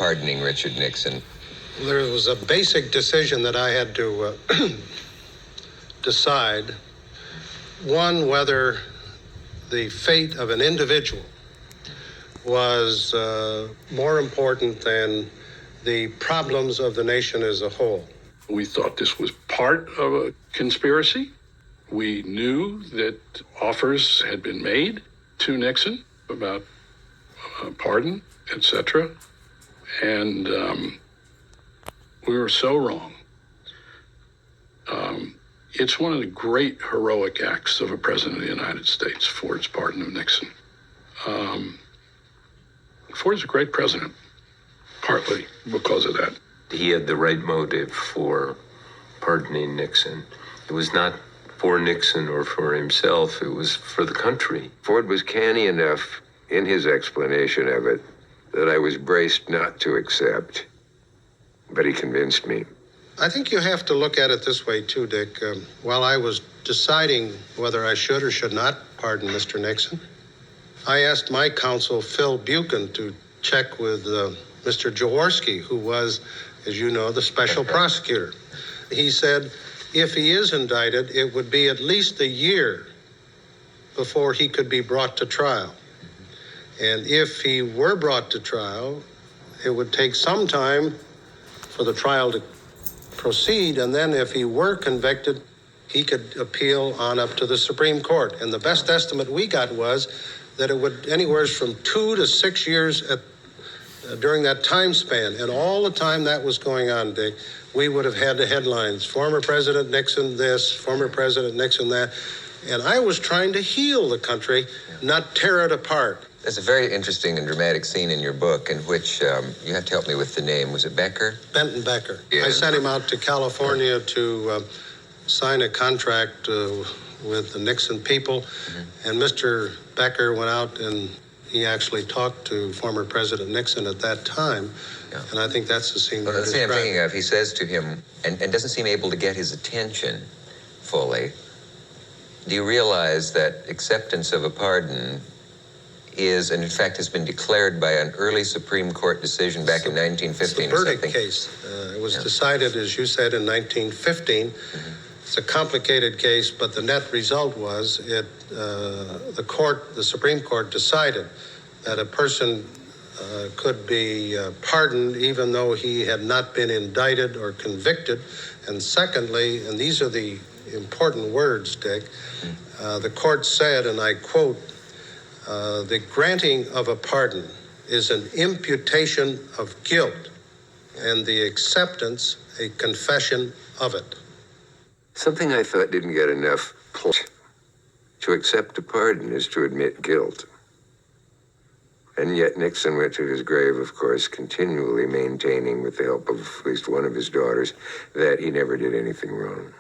pardoning Richard Nixon? There was a basic decision that I had to decide. One, whether the fate of an individual was more important than the problems of the nation as a whole. We thought this was part of a conspiracy. We knew that offers had been made to Nixon about pardon, etc. And we were so wrong. It's one of the great heroic acts of a president of the United States, Ford's pardon of Nixon. Ford's a great president, partly because of that. He had the right motive for pardoning Nixon. It was not for Nixon or for himself, it was for the country. Ford was canny enough in his explanation of it that I was braced not to accept, but he convinced me. I think you have to look at it this way too, Dick. While I was deciding whether I should or should not pardon Mr. Nixon, I asked my counsel, Phil Buchan, to check with Mr. Jaworski, who was, as you know, the special prosecutor. He said, if he is indicted, it would be at least a year before he could be brought to trial. And if he were brought to trial, it would take some time for the trial to proceed, and then if he were convicted, he could appeal on up to the Supreme Court. And the best estimate we got was that it would anywhere from 2 to 6 years during that time span. And all the time that was going on, Dick, we would have had the headlines, former President Nixon this, former President Nixon that. And I was trying to heal the country, not tear it apart. There's a very interesting and dramatic scene in your book in which, you have to help me with the name, was it Becker? Benton Becker. Yeah. I sent him out to California to sign a contract with the Nixon people. Mm-hmm. And Mr. Becker went out and he actually talked to former President Nixon at that time. Yeah. And I think that's the scene. Well, the scene I'm thinking of, he says to him, and doesn't seem able to get his attention fully, do you realize that acceptance of a pardon is, and in fact has been declared by an early Supreme Court decision back in 1915 or something? It's the verdict case. It was decided, as you said, in 1915. Mm-hmm. It's a complicated case, but the net result was the Supreme Court decided that a person could be pardoned even though he had not been indicted or convicted. And secondly, and these are the important words, Dick, the court said, and I quote, the granting of a pardon is an imputation of guilt and the acceptance a confession of it. Something I thought didn't get enough play. To accept a pardon is to admit guilt. And yet Nixon went to his grave, of course, continually maintaining, with the help of at least one of his daughters, that he never did anything wrong.